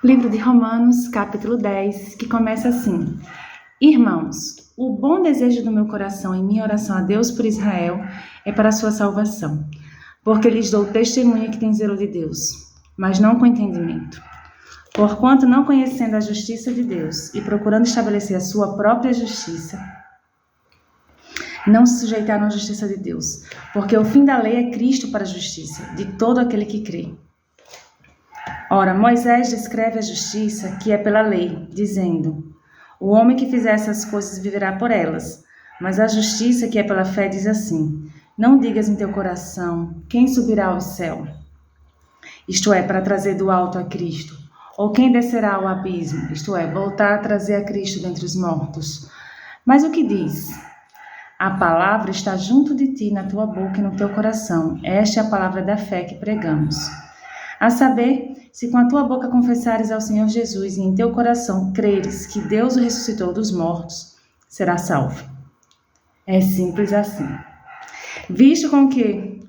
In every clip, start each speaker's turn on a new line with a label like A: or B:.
A: Livro de Romanos, capítulo 10, que começa assim: Irmãos, o bom desejo do meu coração em minha oração a Deus por Israel é para a sua salvação, porque lhes dou testemunha que tem zelo de Deus, mas não com entendimento. Porquanto, não conhecendo a justiça de Deus e procurando estabelecer a sua própria justiça, não se sujeitaram à justiça de Deus, porque o fim da lei é Cristo para a justiça de todo aquele que crê. Ora, Moisés descreve a justiça que é pela lei, dizendo: o homem que fizer essas coisas viverá por elas. Mas a justiça que é pela fé diz assim: não digas em teu coração, quem subirá ao céu? Isto é, para trazer do alto a Cristo. Ou quem descerá ao abismo? Isto é, voltar a trazer a Cristo dentre os mortos. Mas o que diz? A palavra está junto de ti, na tua boca e no teu coração. Esta é a palavra da fé que pregamos. A saber, se com a tua boca confessares ao Senhor Jesus e em teu coração creres que Deus o ressuscitou dos mortos, serás salvo. É simples assim. Visto com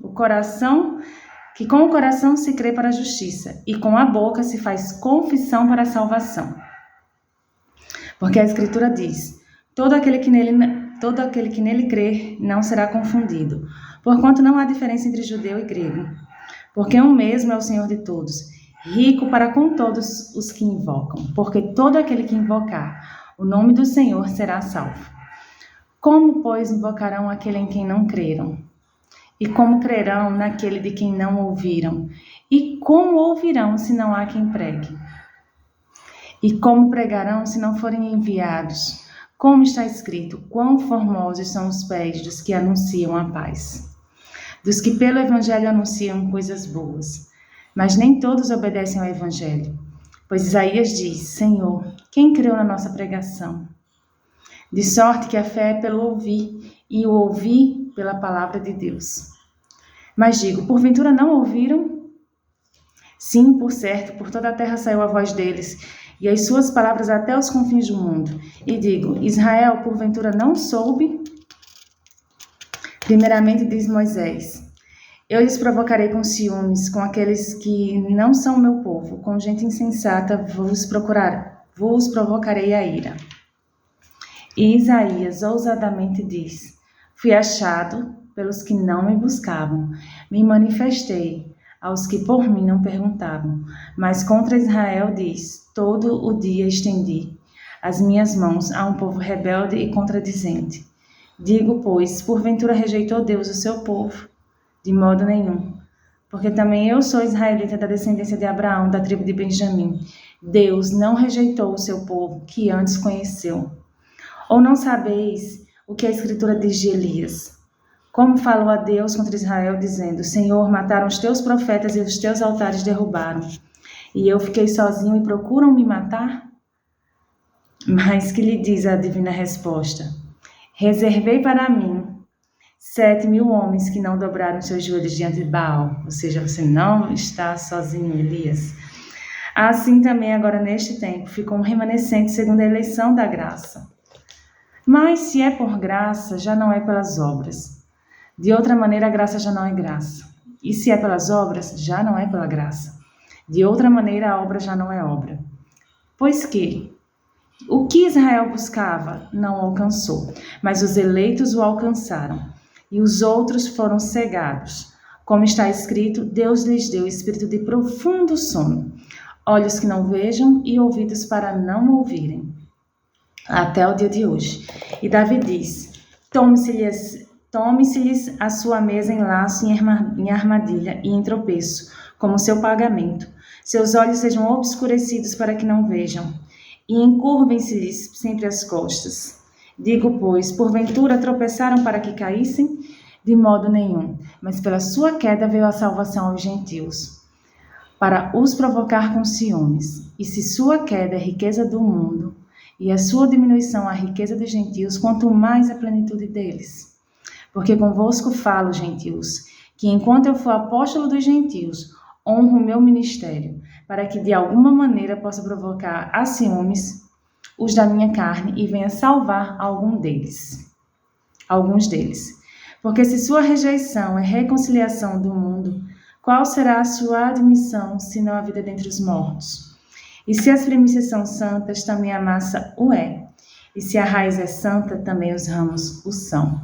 A: o coração se crê para a justiça e com a boca se faz confissão para a salvação. Porque a Escritura diz: todo aquele que nele crer não será confundido, porquanto não há diferença entre judeu e grego. Porque um mesmo é o Senhor de todos, rico para com todos os que invocam, porque todo aquele que invocar o nome do Senhor será salvo. Como, pois, invocarão aquele em quem não creram? E como crerão naquele de quem não ouviram? E como ouvirão se não há quem pregue? E como pregarão se não forem enviados? Como está escrito: quão formosos são os pés dos que anunciam a paz, dos que pelo Evangelho anunciam coisas boas. Mas nem todos obedecem ao Evangelho. Pois Isaías diz: Senhor, quem creu na nossa pregação? De sorte que a fé é pelo ouvir, e o ouvir pela palavra de Deus. Mas digo, porventura não ouviram? Sim, por certo, por toda a terra saiu a voz deles, e as suas palavras até os confins do mundo. E digo, Israel, porventura não soube? Primeiramente diz Moisés: eu lhes provocarei com ciúmes, com aqueles que não são meu povo, com gente insensata vos provocarei a ira. E Isaías ousadamente diz: fui achado pelos que não me buscavam, me manifestei aos que por mim não perguntavam. Mas contra Israel diz: todo o dia estendi as minhas mãos a um povo rebelde e contradizente. Digo, pois, porventura rejeitou Deus o seu povo? De modo nenhum. Porque também eu sou israelita da descendência de Abraão, da tribo de Benjamim. Deus não rejeitou o seu povo, que antes conheceu. Ou não sabeis o que a Escritura diz de Elias? Como falou a Deus contra Israel, dizendo: Senhor, mataram os teus profetas e os teus altares derrubaram. E eu fiquei sozinho e procuram me matar? Mas que lhe diz a divina resposta? Reservei para mim 7.000 homens que não dobraram seus joelhos diante de Baal. Ou seja, você não está sozinho, Elias. Assim também agora neste tempo ficou um remanescente segundo a eleição da graça. Mas se é por graça, já não é pelas obras. De outra maneira, a graça já não é graça. E se é pelas obras, já não é pela graça. De outra maneira, a obra já não é obra. Pois que o que Israel buscava não alcançou, mas os eleitos o alcançaram. E os outros foram cegados. Como está escrito, Deus lhes deu espírito de profundo sono, olhos que não vejam e ouvidos para não ouvirem, até o dia de hoje. E Davi diz: tome-se-lhes a sua mesa em laço, em armadilha e em tropeço, como seu pagamento. Seus olhos sejam obscurecidos para que não vejam, e encurvem-se-lhes sempre as costas. Digo, pois, porventura tropeçaram para que caíssem? De modo nenhum, mas pela sua queda veio a salvação aos gentios, para os provocar com ciúmes. E se sua queda é riqueza do mundo, e a sua diminuição a riqueza dos gentios, quanto mais a plenitude deles. Porque convosco falo, gentios, que enquanto eu for apóstolo dos gentios, honro o meu ministério, para que de alguma maneira possa provocar a ciúmes os da minha carne e venha salvar alguns deles. Porque se sua rejeição é reconciliação do mundo, qual será a sua admissão, senão a vida dentre os mortos? E se as primícias são santas, também a massa o é. E se a raiz é santa, também os ramos o são.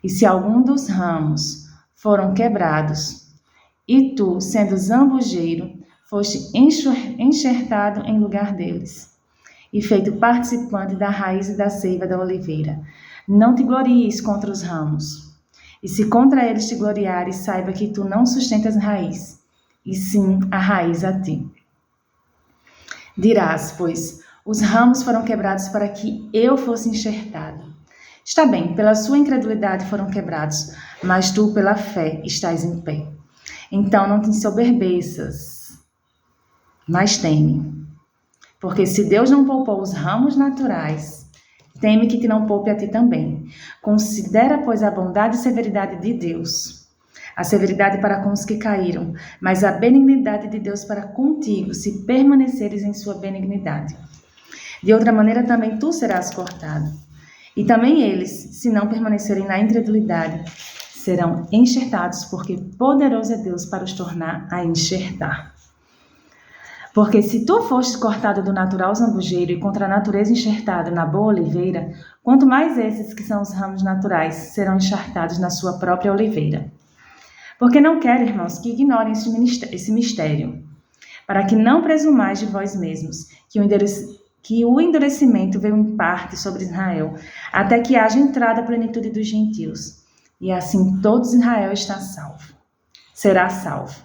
A: E se algum dos ramos foram quebrados, e tu, sendo zambujeiro, foste enxertado em lugar deles, e feito participante da raiz e da seiva da oliveira, não te glories contra os ramos. E se contra eles te gloriares, saiba que tu não sustentas raiz, e sim a raiz a ti. Dirás, pois, os ramos foram quebrados para que eu fosse enxertado. Está bem, pela sua incredulidade foram quebrados, mas tu, pela fé, estás em pé. Então não te ensoberbeças, mas teme. Porque se Deus não poupou os ramos naturais, teme que te não poupe a ti também. Considera, pois, a bondade e severidade de Deus, a severidade para com os que caíram, mas a benignidade de Deus para contigo, se permaneceres em sua benignidade. De outra maneira também tu serás cortado. E também eles, se não permanecerem na incredulidade, serão enxertados, porque poderoso é Deus para os tornar a enxertar. Porque se tu fostes cortado do natural zambujeiro e contra a natureza enxertado na boa oliveira, quanto mais esses que são os ramos naturais serão enxertados na sua própria oliveira. Porque não quero, irmãos, que ignorem esse mistério, para que não presumais de vós mesmos, que o endurecimento veio em parte sobre Israel, até que haja entrada a plenitude dos gentios. E assim todo Israel será salvo.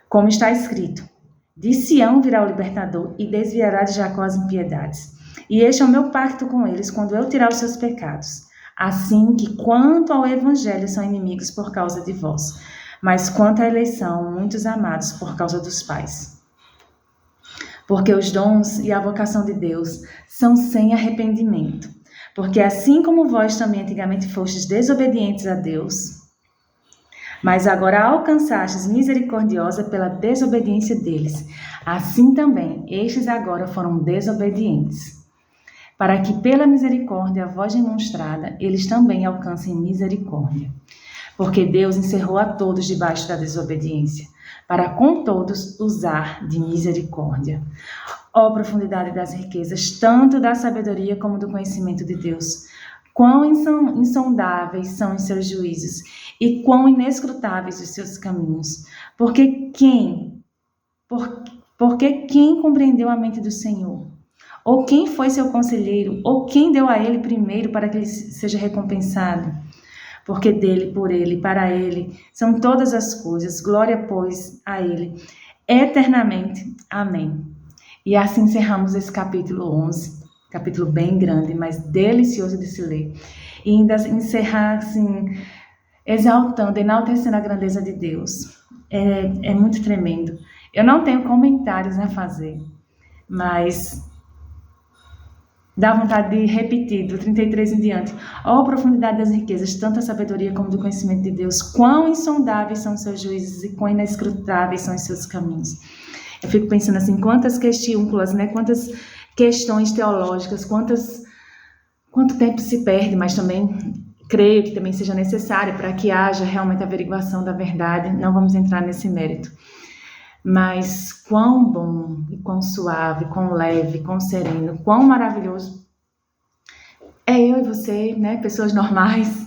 A: Como está escrito, de Sião virá o libertador e desviará de Jacó as impiedades. E este é o meu pacto com eles, quando eu tirar os seus pecados. Assim que quanto ao evangelho são inimigos por causa de vós, mas quanto à eleição, muitos amados por causa dos pais. Porque os dons e a vocação de Deus são sem arrependimento. Porque assim como vós também antigamente fostes desobedientes a Deus, mas agora alcançastes misericordiosa pela desobediência deles, assim também estes agora foram desobedientes, para que pela misericórdia a vós demonstrada, eles também alcancem misericórdia. Porque Deus encerrou a todos debaixo da desobediência, para com todos usar de misericórdia. Ó profundidade das riquezas, tanto da sabedoria como do conhecimento de Deus. Quão insondáveis são os seus juízos e quão inescrutáveis os seus caminhos. Porque quem compreendeu a mente do Senhor? Ou quem foi seu conselheiro? Ou quem deu a ele primeiro para que ele seja recompensado? Porque dele, por ele, para ele, são todas as coisas. Glória, pois, a ele, eternamente. Amém. E assim encerramos esse capítulo 11, capítulo bem grande, mas delicioso de se ler. E ainda encerrar, assim, exaltando, enaltecendo a grandeza de Deus. É muito tremendo. Eu não tenho comentários a fazer, mas dá vontade de repetir, do 33 em diante. Ó profundidade das riquezas, tanto a sabedoria como do conhecimento de Deus. Quão insondáveis são os seus juízos e quão inescrutáveis são os seus caminhos. Eu fico pensando assim, quantas questiúnculas, né? Quantas questões teológicas, quanto tempo se perde, mas também creio que também seja necessário para que haja realmente a averiguação da verdade. Não vamos entrar nesse mérito. Mas quão bom, e quão suave, quão leve, quão sereno, quão maravilhoso é eu e você, né? Pessoas normais,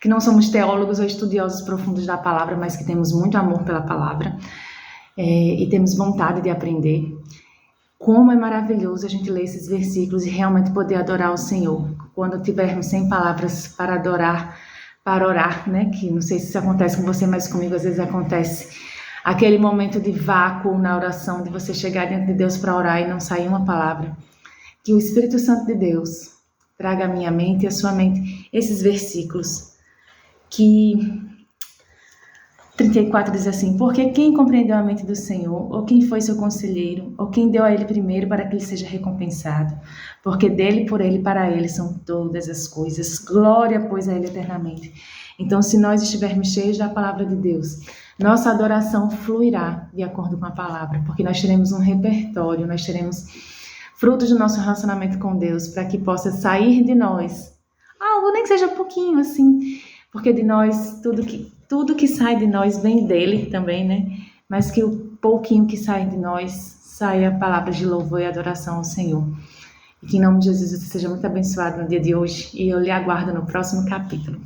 A: que não somos teólogos ou estudiosos profundos da palavra, mas que temos muito amor pela palavra. E temos vontade de aprender. Como é maravilhoso a gente ler esses versículos e realmente poder adorar o Senhor. Quando tivermos sem palavras para adorar, para orar, né? Que não sei se isso acontece com você, mas comigo às vezes acontece. Aquele momento de vácuo na oração, de você chegar diante de Deus para orar e não sair uma palavra. Que o Espírito Santo de Deus traga à minha mente e à sua mente esses versículos. Que 34 diz assim, porque quem compreendeu a mente do Senhor, ou quem foi seu conselheiro, ou quem deu a ele primeiro para que ele seja recompensado? Porque dele, por ele, para ele são todas as coisas. Glória, pois, a ele eternamente. Então, se nós estivermos cheios da palavra de Deus, nossa adoração fluirá de acordo com a palavra, porque nós teremos um repertório, nós teremos frutos do nosso relacionamento com Deus, para que possa sair de nós algo, nem que seja pouquinho assim, porque de nós, tudo que sai de nós vem dele também, né? Mas que o pouquinho que sai de nós saia palavras de louvor e adoração ao Senhor. E que em nome de Jesus você seja muito abençoado no dia de hoje e eu lhe aguardo no próximo capítulo.